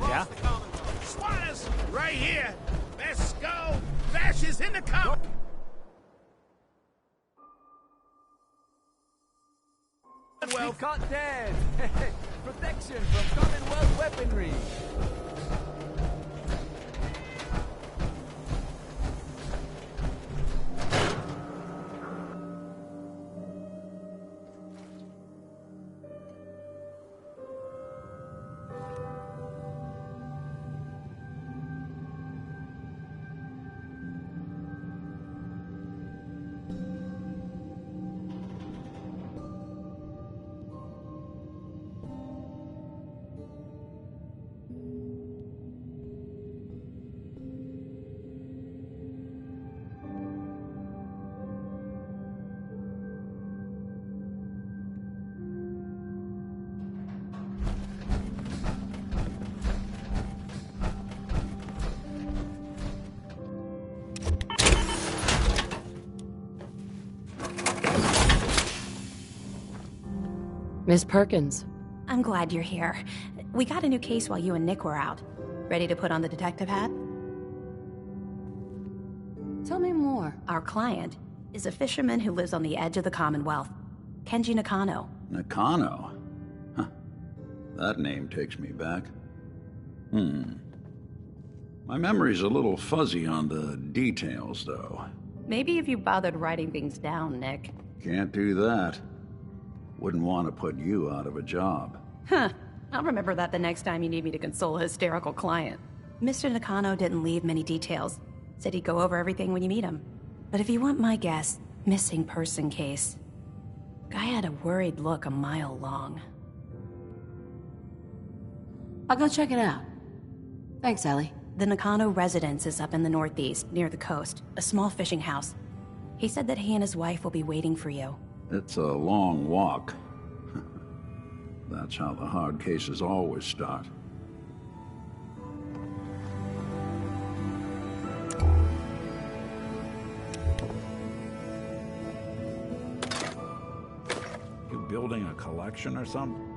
Yeah? Squatters, right here. Best go. Bash is in the car. We caught dead. Protection from Commonwealth weaponry. Miss Perkins. I'm glad you're here. We got a new case while you and Nick were out. Ready to put on the detective hat? Tell me more. Our client is a fisherman who lives on the edge of the Commonwealth. Kenji Nakano. Nakano? Huh. That name takes me back. My memory's a little fuzzy on the details, though. Maybe if you bothered writing things down, Nick. Can't do that. Wouldn't want to put you out of a job. Huh. I'll remember that the next time you need me to console a hysterical client. Mr. Nakano didn't leave many details. Said he'd go over everything when you meet him. But if you want my guess, missing person case. Guy had a worried look a mile long. I'll go check it out. Thanks, Ellie. The Nakano residence is up in the northeast, near the coast. A small fishing house. He said that he and his wife will be waiting for you. It's a long walk. That's how the hard cases always start. You building a collection or something?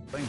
Thing.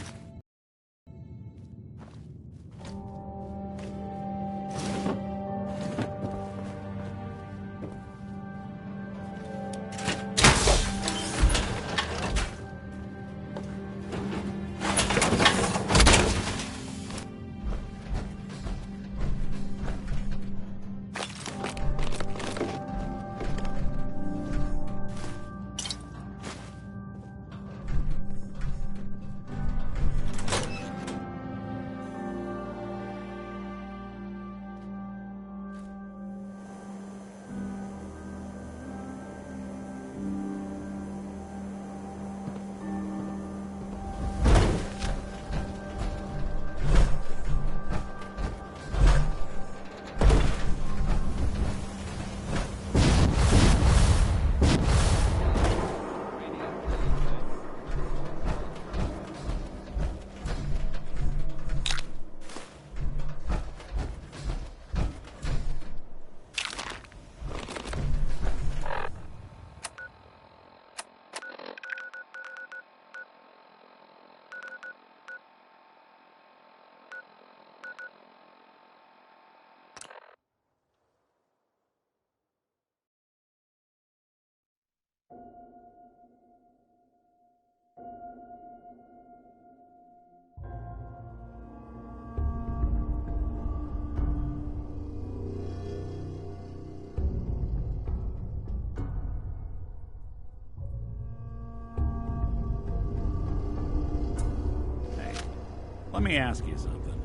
Let me ask you something.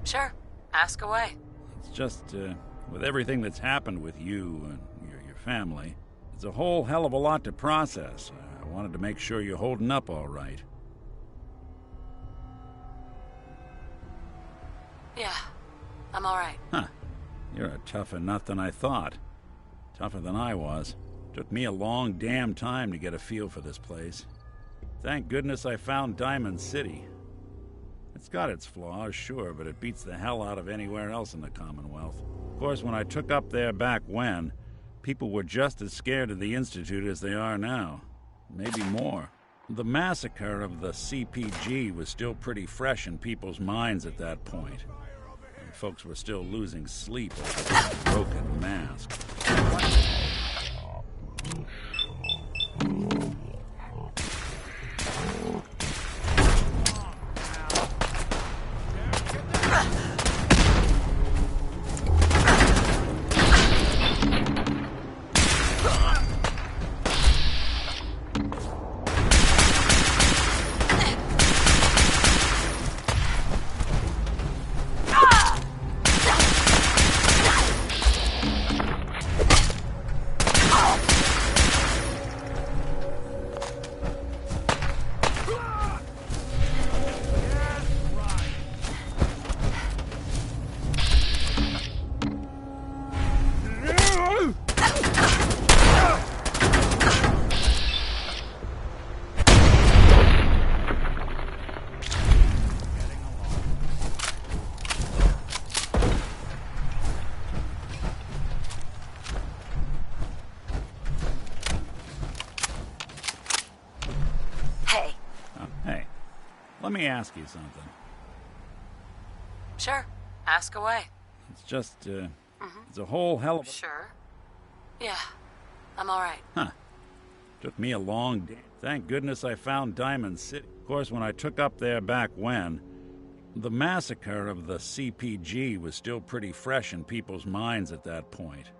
Sure. Ask away. It's just, with everything that's happened with you and your family, it's a whole hell of a lot to process. I wanted to make sure you're holding up all right. Yeah. I'm alright. Huh. You're a tougher nut than I thought. Tougher than I was. Took me a long damn time to get a feel for this place. Thank goodness I found Diamond City. It's got its flaws, sure, but it beats the hell out of anywhere else in the Commonwealth. Of course, when I took up there back when, people were just as scared of the Institute as they are now. Maybe more. The massacre of the CPG was still pretty fresh in people's minds at that point. And folks were still losing sleep over the broken mask. Hey, let me ask you something. Sure. Ask away. It's just, it's a whole hell of a... Sure. Yeah. I'm alright. Huh. Took me a long day. Thank goodness I found Diamond City. Of course, when I took up there back when, the massacre of the CPG was still pretty fresh in people's minds at that point.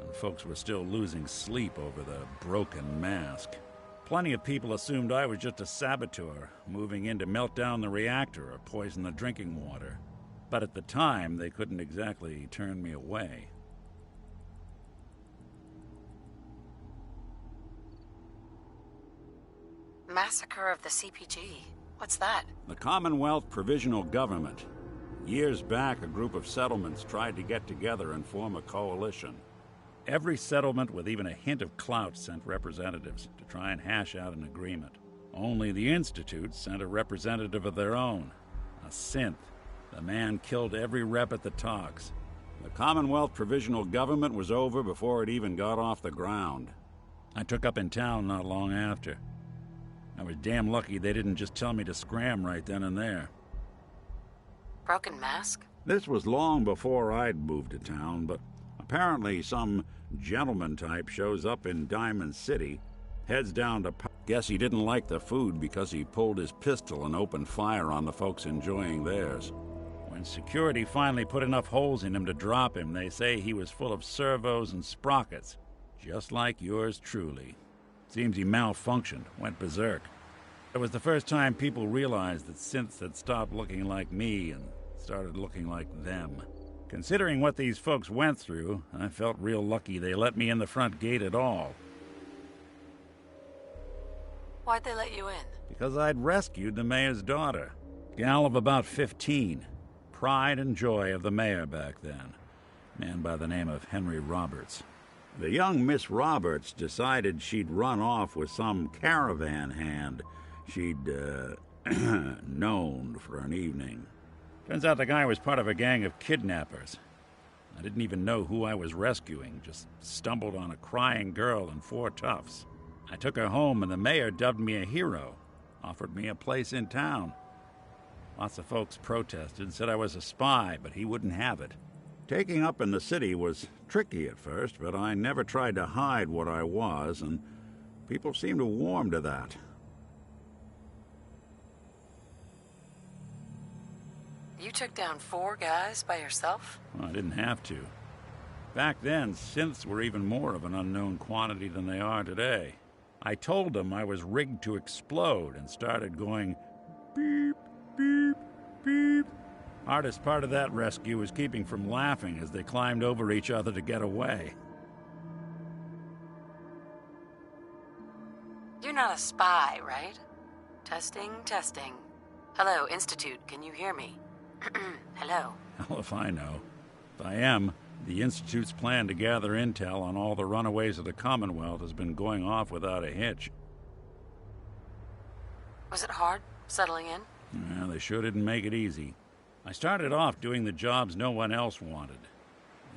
And folks were still losing sleep over the broken mask. Plenty of people assumed I was just a saboteur, moving in to melt down the reactor or poison the drinking water. But at the time, they couldn't exactly turn me away. Massacre of the CPG. What's that? The Commonwealth Provisional Government. Years back, a group of settlements tried to get together and form a coalition. Every settlement with even a hint of clout sent representatives to try and hash out an agreement. Only the Institute sent a representative of their own, a synth. The man killed every rep at the talks. The Commonwealth Provisional Government was over before it even got off the ground. I took up in town not long after. I was damn lucky they didn't just tell me to scram right then and there. Broken mask? This was long before I'd moved to town, but apparently some gentleman type shows up in Diamond City, heads down to... Guess he didn't like the food because he pulled his pistol and opened fire on the folks enjoying theirs. When security finally put enough holes in him to drop him, they say he was full of servos and sprockets, just like yours truly. Seems he malfunctioned, went berserk. It was the first time people realized that synths had stopped looking like me and started looking like them. Considering what these folks went through, I felt real lucky they let me in the front gate at all. Why'd they let you in? Because I'd rescued the mayor's daughter. Gal of about 15. Pride and joy of the mayor back then. Man by the name of Henry Roberts. The young Miss Roberts decided she'd run off with some caravan hand she'd, known for an evening. Turns out the guy was part of a gang of kidnappers. I didn't even know who I was rescuing, just stumbled on a crying girl and 4 toughs. I took her home and the mayor dubbed me a hero, offered me a place in town. Lots of folks protested and said I was a spy, but he wouldn't have it. Taking up in the city was tricky at first, but I never tried to hide what I was, and people seemed to warm to that. You took down 4 guys by yourself? Well, I didn't have to. Back then, synths were even more of an unknown quantity than they are today. I told them I was rigged to explode and started going beep, beep, beep. Hardest part of that rescue was keeping from laughing as they climbed over each other to get away. You're not a spy, right? Testing, testing. Hello, Institute, can you hear me? Hello. Hell if I know. If I am, the Institute's plan to gather intel on all the runaways of the Commonwealth has been going off without a hitch. Was it hard, settling in? Yeah, they sure didn't make it easy. I started off doing the jobs no one else wanted.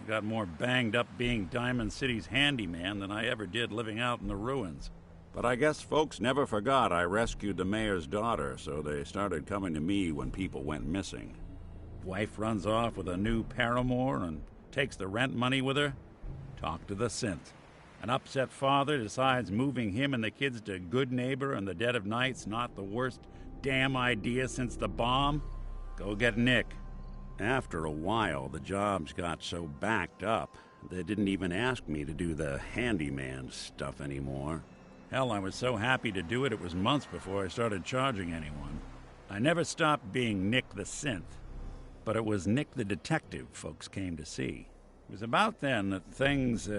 I got more banged up being Diamond City's handyman than I ever did living out in the ruins. But I guess folks never forgot I rescued the mayor's daughter, so they started coming to me when people went missing. Wife runs off with a new paramour and takes the rent money with her. Talk to the synth. An upset father decides moving him and the kids to Good Neighbor in the dead of night's not the worst damn idea since the bomb. Go get Nick. After a while, the jobs got so backed up, they didn't even ask me to do the handyman stuff anymore. Hell, I was so happy to do it, it was months before I started charging anyone. I never stopped being Nick the Synth, but it was Nick the Detective folks came to see. It was about then that things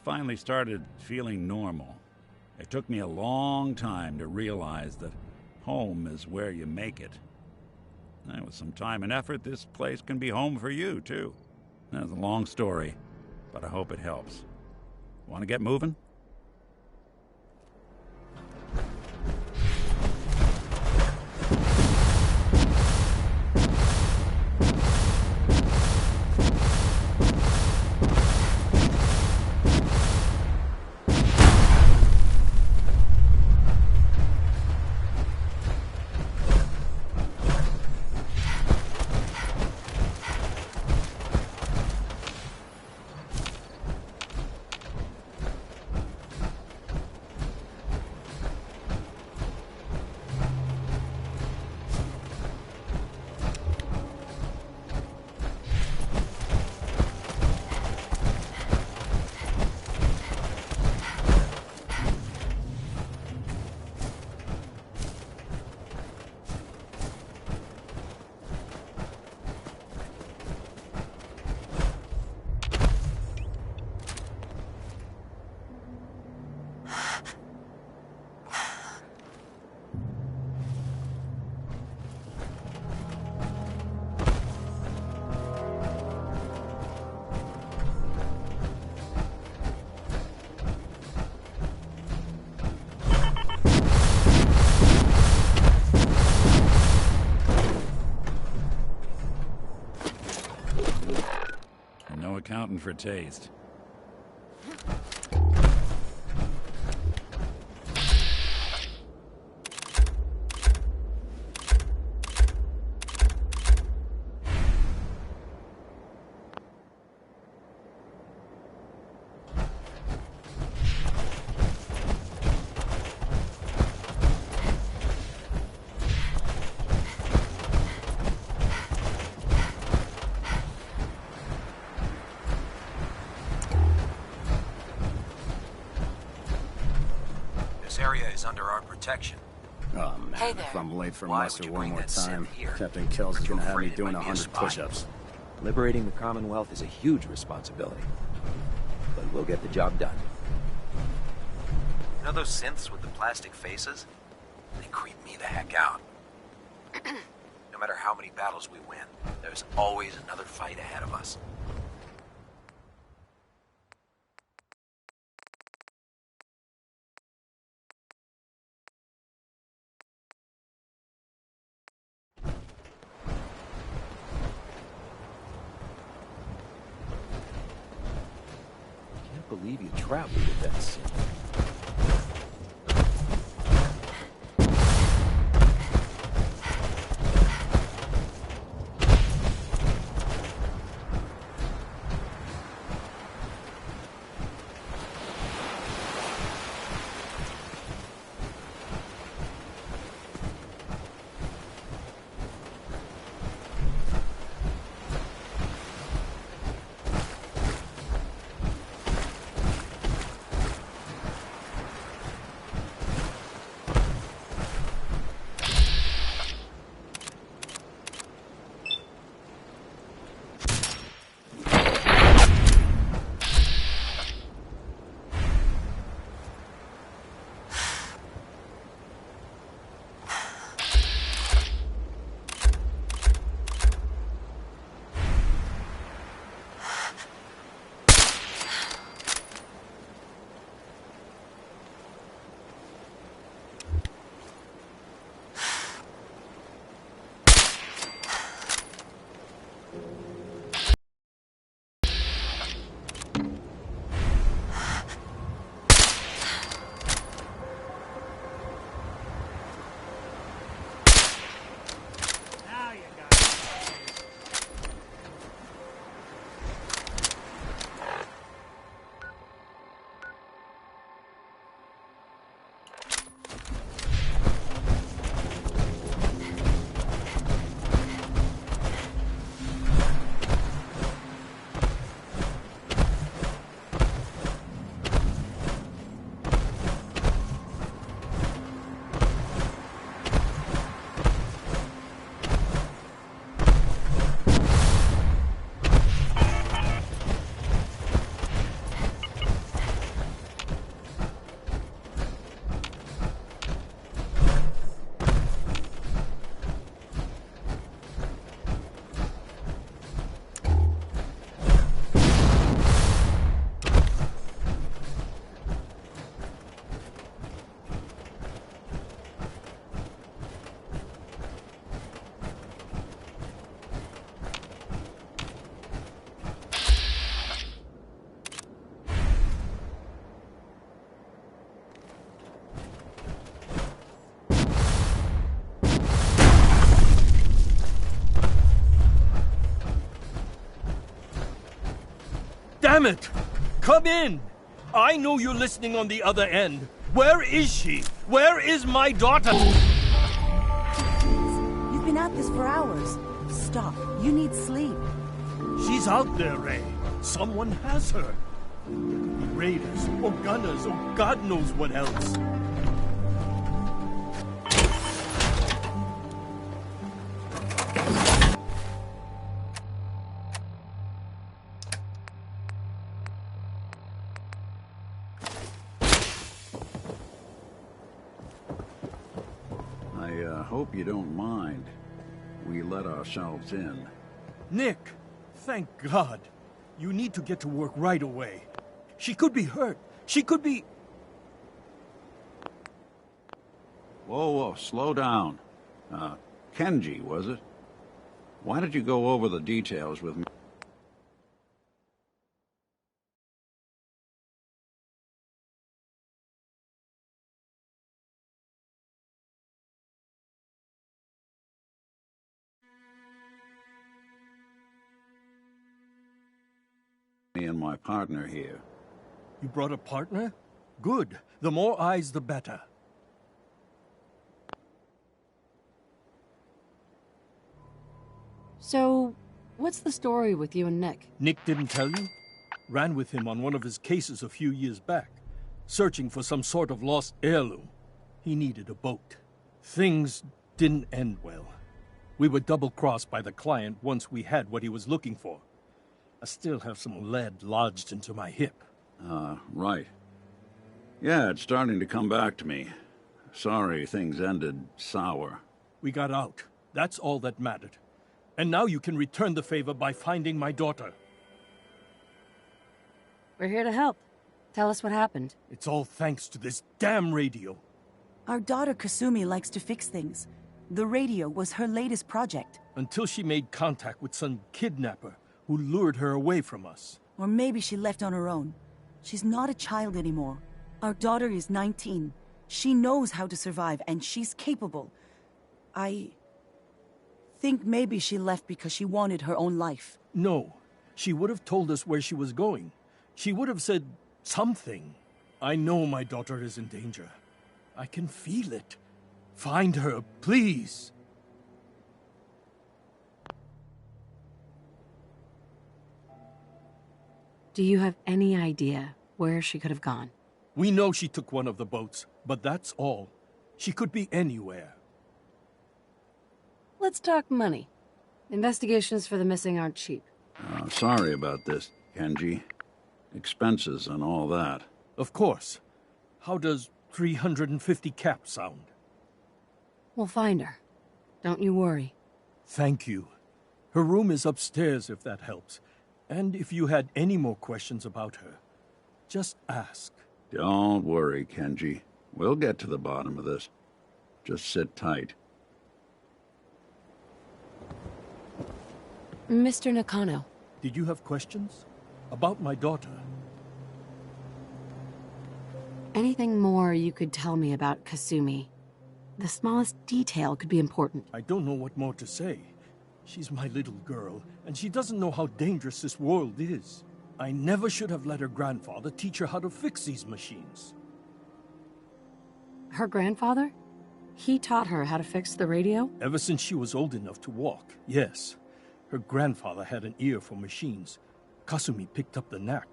finally started feeling normal. It took me a long time to realize that home is where you make it. And with some time and effort, this place can be home for you, too. That's a long story, but I hope it helps. Want to get moving? Accounting for taste. This area is under our protection. Oh man, Hey there. if I'm late for Why muster would you one bring more that synth time, here? Captain Kells is Aren't you gonna have me afraid it doing might be a 100 spy? push-ups. Liberating the Commonwealth is a huge responsibility. But we'll get the job done. You know those synths with the plastic faces? They creep me the heck out. No matter how many battles we win, there's always another fight ahead of us. Can't believe you traveled with that synth. Damn it! Come in! I know you're listening on the other end. Where is she? Where is my daughter? You've been at this for hours. Stop. You need sleep. She's out there, Ray. Someone has her. Raiders, or gunners, or God knows what else. I hope you don't mind. We let ourselves in. Nick, thank God. You need to get to work right away. She could be hurt. She could be... Whoa, slow down. Kenji, was it? Why did you go over the details with me? Me and my partner here. You brought a partner? Good. The more eyes, the better. So, what's the story with you and Nick? Nick didn't tell you? Ran with him on one of his cases a few years back, searching for some sort of lost heirloom. He needed a boat. Things didn't end well. We were double-crossed by the client once we had what he was looking for. I still have some lead lodged into my hip. Right. Yeah, it's starting to come back to me. Sorry things ended sour. We got out. That's all that mattered. And now you can return the favor by finding my daughter. We're here to help. Tell us what happened. It's all thanks to this damn radio. Our daughter Kasumi likes to fix things. The radio was her latest project. Until she made contact with some kidnapper who lured her away from us. Or maybe she left on her own. She's not a child anymore. Our daughter is 19. She knows how to survive, and she's capable. I think maybe she left because she wanted her own life. No. She would have told us where she was going. She would have said something. I know my daughter is in danger. I can feel it. Find her, please. Do you have any idea where she could have gone? We know she took one of the boats, but that's all. She could be anywhere. Let's talk money. Investigations for the missing aren't cheap. Sorry about this, Kenji. Expenses and all that. Of course. How does 350 cap sound? We'll find her. Don't you worry. Thank you. Her room is upstairs if that helps. And if you had any more questions about her, just ask. Don't worry, Kenji. We'll get to the bottom of this. Just sit tight. Mr. Nakano. Did you have questions? About my daughter? Anything more you could tell me about Kasumi? The smallest detail could be important. I don't know what more to say. She's my little girl, and she doesn't know how dangerous this world is. I never should have let her grandfather teach her how to fix these machines. Her grandfather? He taught her how to fix the radio? Ever since she was old enough to walk, yes. Her grandfather had an ear for machines. Kasumi picked up the knack.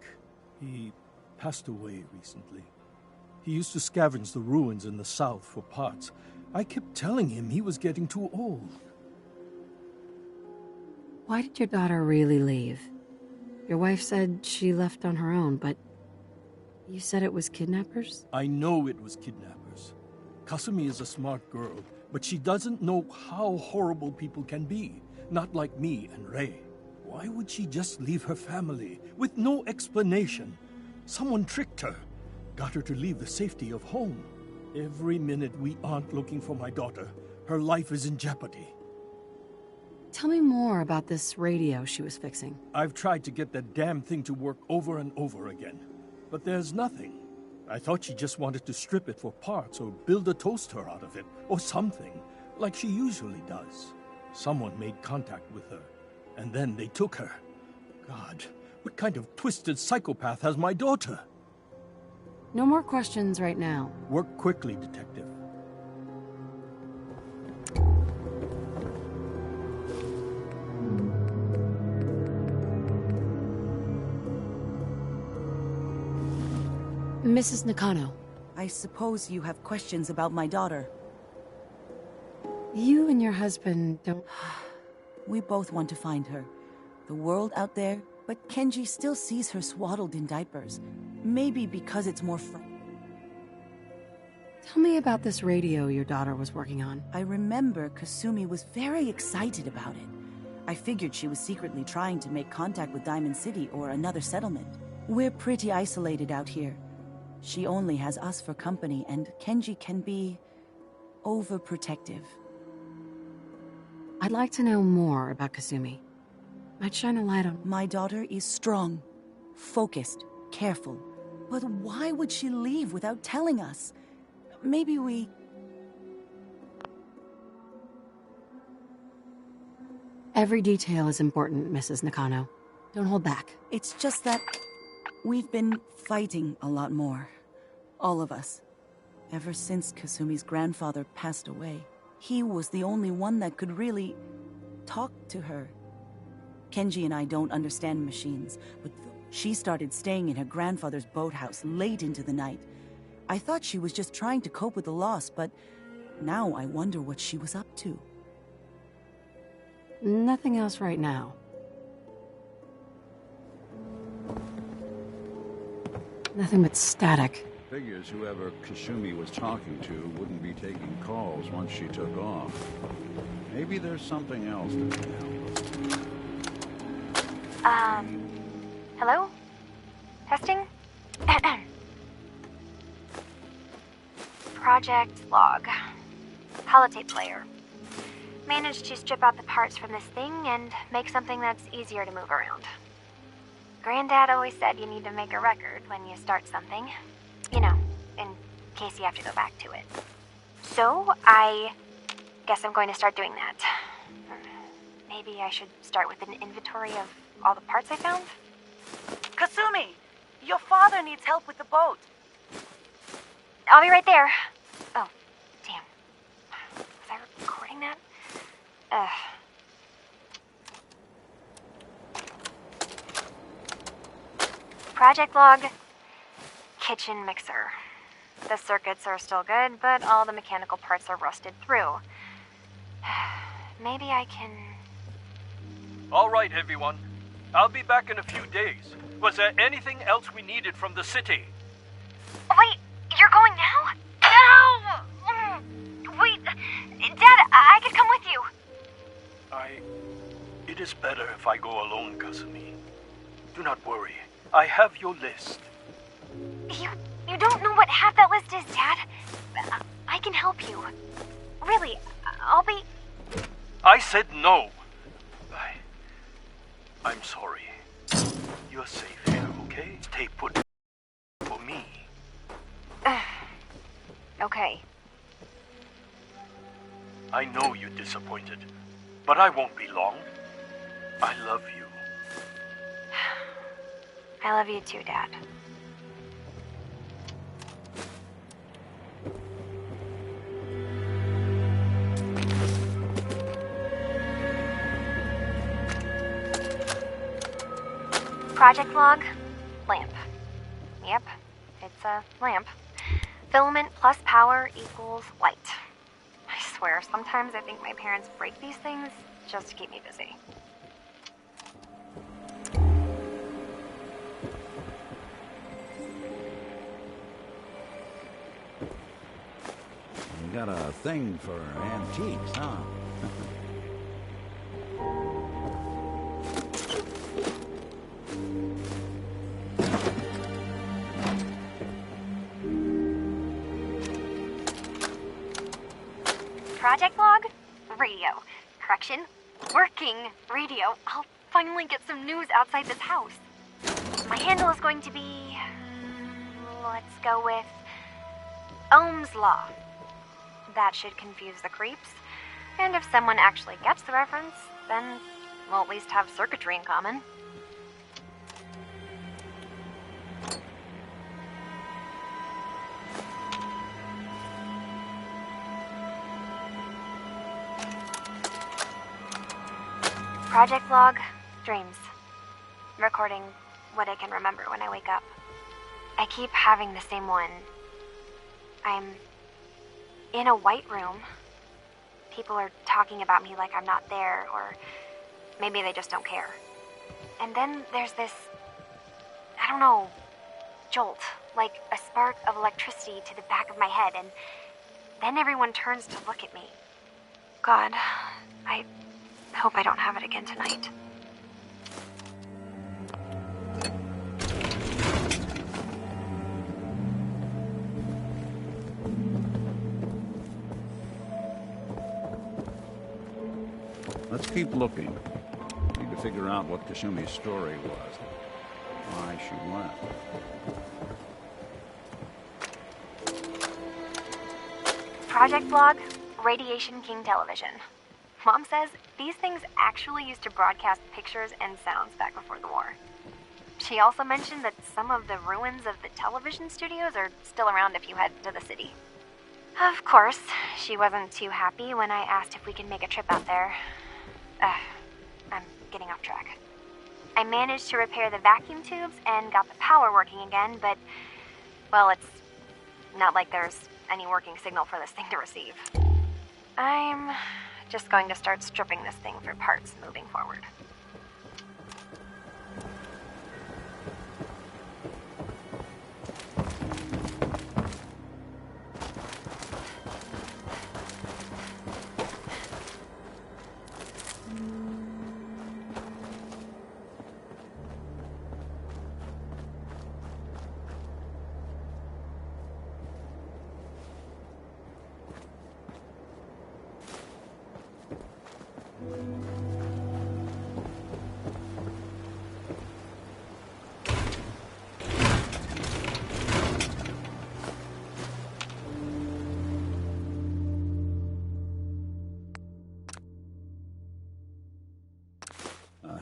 He passed away recently. He used to scavenge the ruins in the south for parts. I kept telling him he was getting too old. Why did your daughter really leave? Your wife said she left on her own, but you said it was kidnappers? I know it was kidnappers. Kasumi is a smart girl, but she doesn't know how horrible people can be. Not like me and Ray. Why would she just leave her family with no explanation? Someone tricked her, got her to leave the safety of home. Every minute we aren't looking for my daughter, her life is in jeopardy. Tell me more about this radio she was fixing. I've tried to get that damn thing to work over and over again, but there's nothing. I thought she just wanted to strip it for parts or build a toaster out of it, or something, like she usually does. Someone made contact with her, and then they took her. God, What kind of twisted psychopath has my daughter? No more questions right now. Work quickly, Detective. Mrs. Nakano, I suppose you have questions about my daughter. you and your husband don't... We both want to find her. The world out there, but Kenji still sees her swaddled in diapers. Maybe because it's more Tell me about this radio your daughter was working on. I remember Kasumi was very excited about it. I figured she was secretly trying to make contact with Diamond City or another settlement. We're pretty isolated out here. She only has us for company, and Kenji can be overprotective. I'd like to know more about Kasumi. Might shine a light on... My daughter is strong, focused, careful. But why would she leave without telling us? Maybe we... Every detail is important, Mrs. Nakano. Don't hold back. It's just that we've been fighting a lot more. All of us. Ever since Kasumi's grandfather passed away. He was the only one that could really talk to her. Kenji and I don't understand machines, but she started staying in her grandfather's boathouse late into the night. I thought she was just trying to cope with the loss, but now I wonder what she was up to. Nothing else right now. Nothing but static. Figures whoever Kasumi was talking to wouldn't be taking calls once she took off. Maybe there's something else that can help. Hello? Testing? Project log. Holotape player. Managed to strip out the parts from this thing and make something that's easier to move around. Granddad always said you need to make a record when you start something. You know, in case you have to go back to it. So, I guess I'm going to start doing that. Maybe I should start with an inventory of all the parts I found? Kasumi! Your father needs help with the boat. I'll be right there. Oh, damn. Was I recording that? Project log. Kitchen mixer. The circuits are still good, but all the mechanical parts are rusted through. Maybe I can... All right, everyone. I'll be back in a few days. Was there anything else we needed from the city? Wait, you're going now? No! Wait, Dad, I could come with you. It is better if I go alone, Kasumi. Do not worry. I have your list. You don't know what half that list is, Dad. I can help you. Really, I'll be... I said no. I'm sorry. You're safe here, okay? Stay put for me. Okay. I know you're disappointed, but I won't be long. I love you. I love you too, Dad. Project log, lamp. Yep, it's a lamp. Filament plus power equals light. I swear, sometimes I think my parents break these things just to keep me busy. You got a thing for antiques, huh? Project log, radio. Correction, working radio. I'll finally get some news outside this house. My handle is going to be... let's go with... Ohm's Law. That should confuse the creeps. And if someone actually gets the reference, then we'll at least have circuitry in common. Project log, dreams. Recording what I can remember when I wake up. I keep having the same one. I'm in a white room. People are talking about me like I'm not there, or maybe they just don't care. And then there's this, I don't know, jolt, like a spark of electricity to the back of my head, and then everyone turns to look at me. God, I hope I don't have it again tonight. Let's keep looking. Need to figure out what Kashumi's story was. Why she left. Project log, Radiation King Television. Mom says these things actually used to broadcast pictures and sounds back before the war. She also mentioned that some of the ruins of the television studios are still around if you head to the city. Of course, she wasn't too happy when I asked if we could make a trip out there. I'm getting off track. I managed to repair the vacuum tubes and got the power working again, but, well, it's not like there's any working signal for this thing to receive. I'm just going to start stripping this thing for parts moving forward.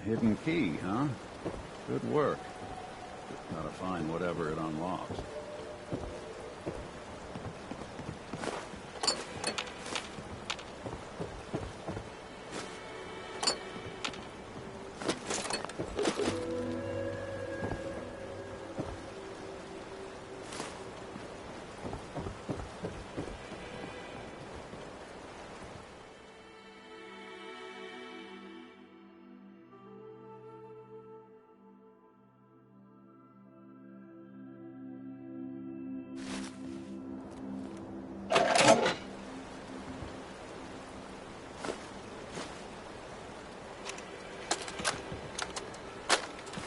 Hidden key, huh? Good work. Gotta find whatever it unlocks.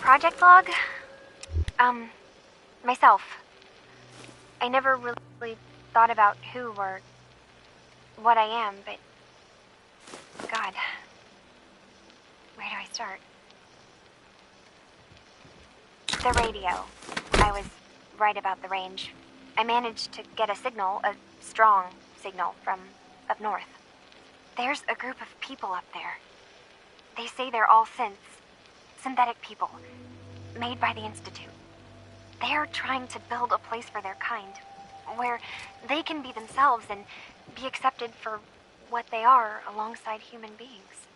Project log? Myself. I never really thought about who or what I am, but God, where do I start? The radio. I was right about the range. I managed to get a signal, a strong signal, from up north. There's a group of people up there. They say they're all synthetic people, made by the Institute. They're trying to build a place for their kind, where they can be themselves and be accepted for what they are alongside human beings.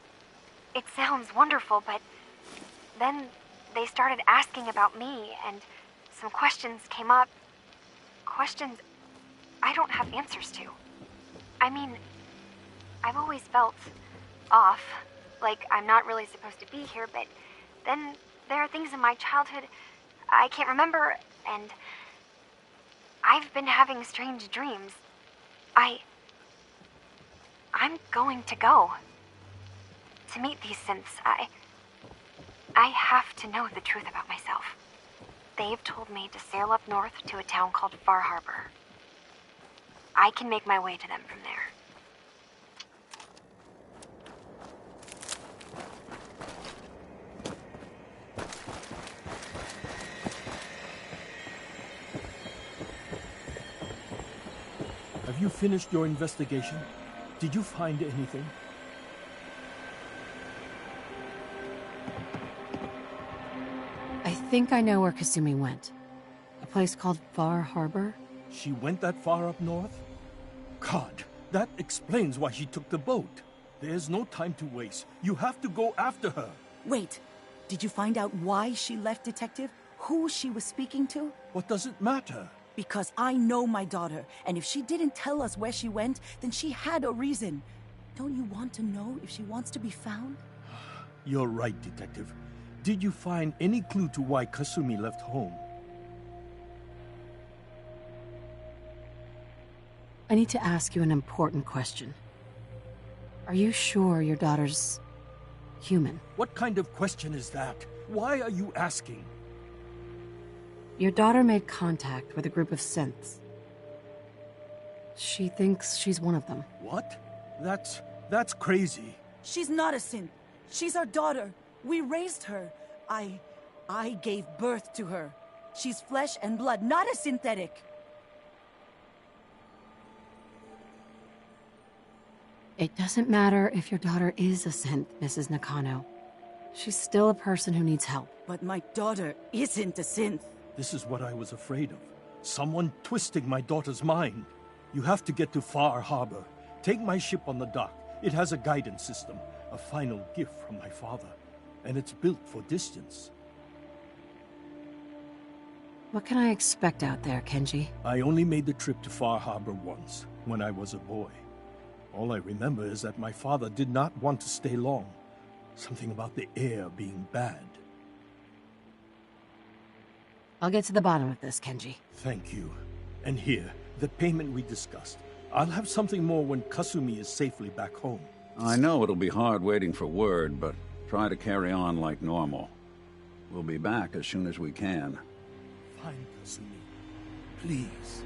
It sounds wonderful, but then they started asking about me, and some questions came up. Questions I don't have answers to. I mean, I've always felt off, like I'm not really supposed to be here, but then there are things in my childhood I can't remember, and I've been having strange dreams. I'm going to go to meet these synths. I have to know the truth about myself. They've told me to sail up north to a town called Far Harbor. I can make my way to them from there. Have you finished your investigation? Did you find anything? I think I know where Kasumi went. A place called Far Harbor? She went that far up north? God, that explains why she took the boat. There's no time to waste. You have to go after her. Wait, did you find out why she left, Detective? Who she was speaking to? What does it matter? Because I know my daughter, and if she didn't tell us where she went, then she had a reason. Don't you want to know if she wants to be found? You're right, Detective. Did you find any clue to why Kasumi left home? I need to ask you an important question. Are you sure your daughter's human? What kind of question is that? Why are you asking? Your daughter made contact with a group of synths. She thinks she's one of them. What? That's crazy. She's not a synth. She's our daughter. We raised her. I gave birth to her. She's flesh and blood, not a synthetic. It doesn't matter if your daughter is a synth, Mrs. Nakano. She's still a person who needs help. But my daughter isn't a synth. This is what I was afraid of. Someone twisting my daughter's mind. You have to get to Far Harbor. Take my ship on the dock. It has a guidance system, a final gift from my father. And it's built for distance. What can I expect out there, Kenji? I only made the trip to Far Harbor once, when I was a boy. All I remember is that my father did not want to stay long. Something about the air being bad. I'll get to the bottom of this, Kenji. Thank you. And here, the payment we discussed. I'll have something more when Kasumi is safely back home. I know it'll be hard waiting for word, but try to carry on like normal. We'll be back as soon as we can. Fine, Kasumi. Please.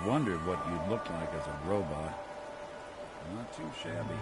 Wondered what you'd look like as a robot. Not too shabby.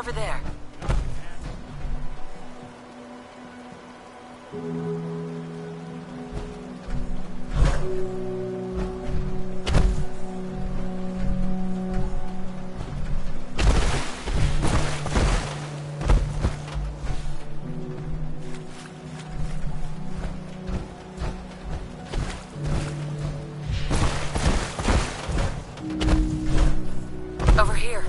over there. Over here.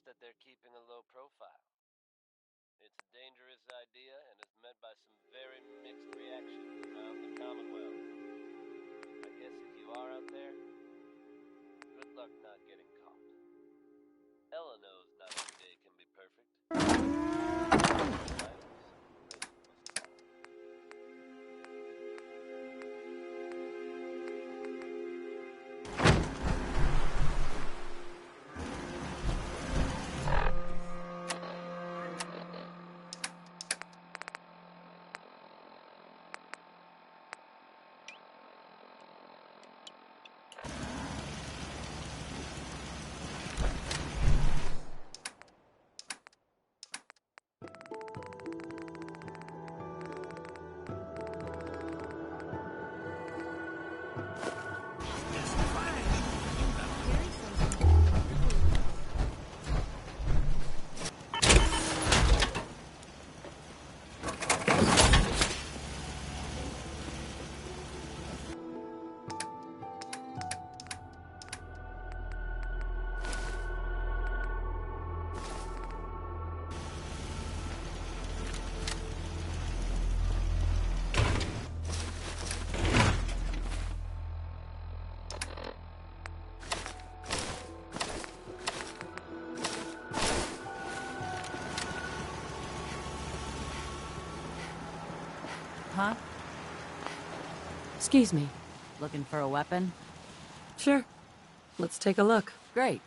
That they're keeping a low profile. It's a dangerous idea and is met by some very mixed reactions around the Commonwealth. I guess if you are out there, good luck not getting caught. Ella knows not every day can be perfect. Huh? Excuse me. Looking for a weapon? Sure. Let's take a look. Great.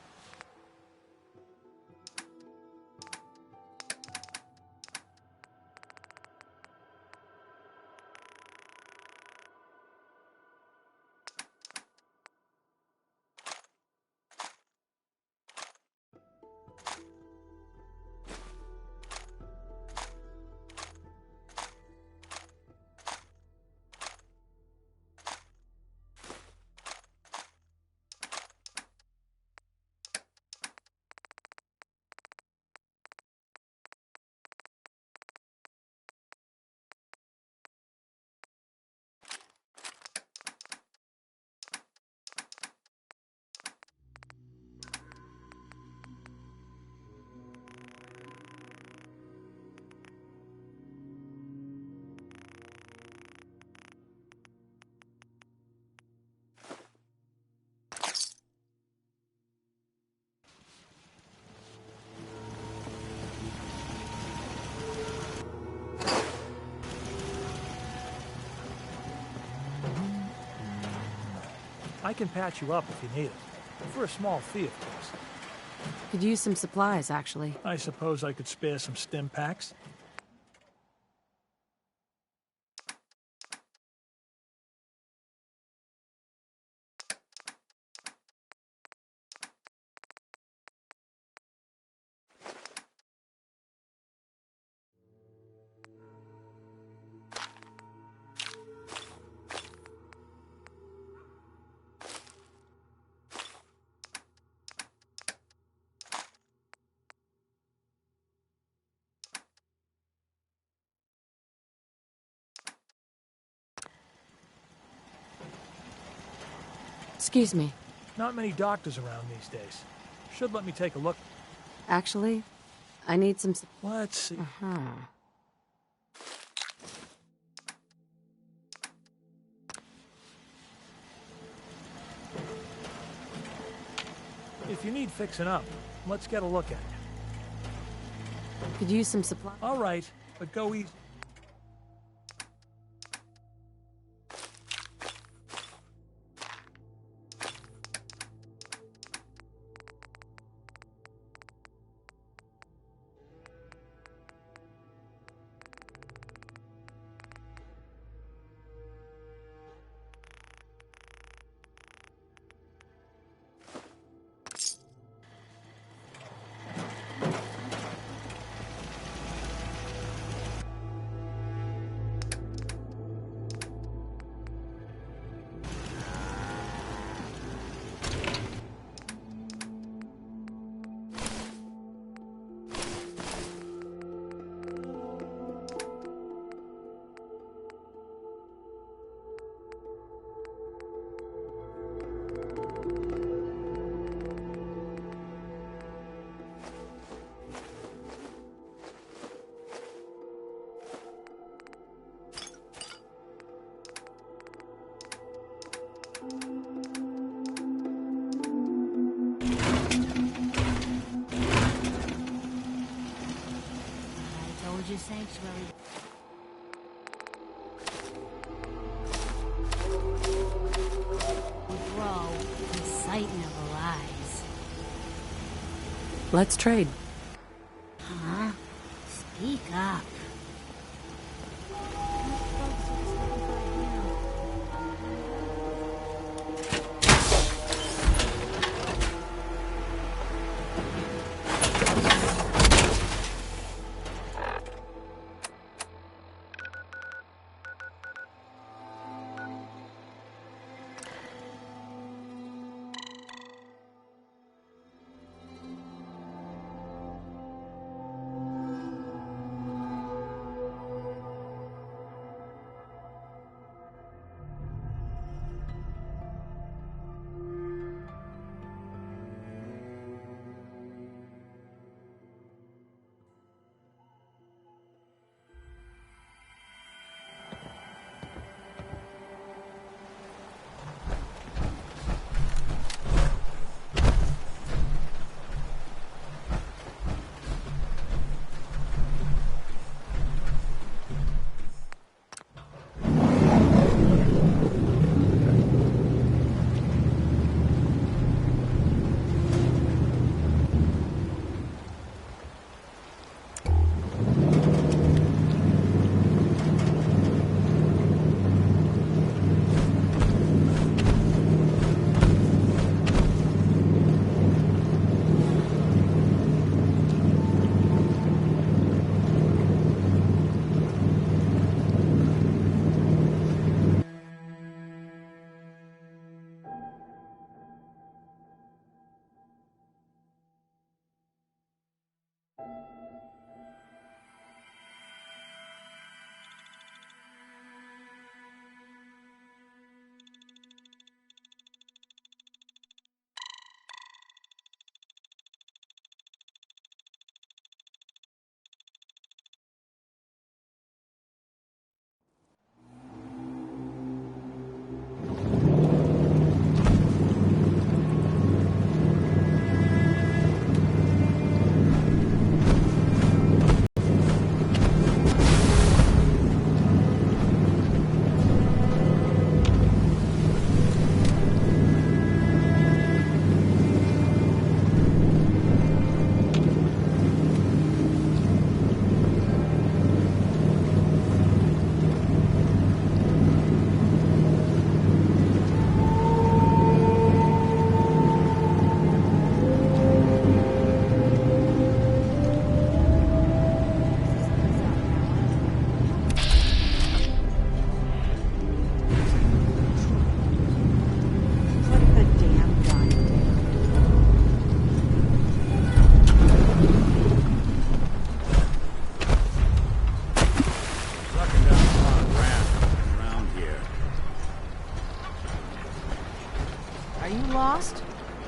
I can patch you up if you need it. For a small fee, of course. Could use some supplies, actually. I suppose I could spare some stim packs. Excuse me. Not many doctors around these days. Should let me take a look. Actually, I need some... Let's see. Uh-huh. If you need fixing up, let's get a look at it. Could use some supply. All right, but go easy. Sanctuary. Grow the sight never lies. Let's trade. Huh? Speak up.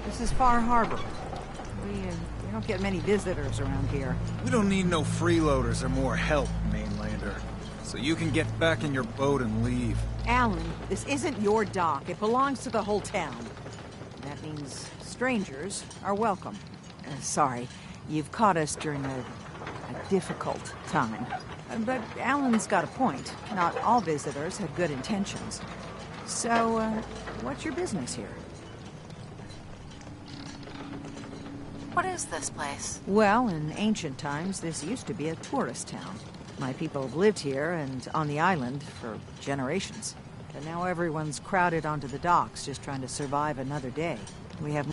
This is Far Harbor. We don't get many visitors around here. We don't need no freeloaders or more help, mainlander. So you can get back in your boat and leave. Alan, this isn't your dock. It belongs to the whole town. That means strangers are welcome. Sorry, you've caught us during a difficult time. But Alan's got a point. Not all visitors have good intentions. So, what's your business here? What is this place? Well, in ancient times, this used to be a tourist town. My people have lived here and on the island for generations. But now everyone's crowded onto the docks just trying to survive another day. We have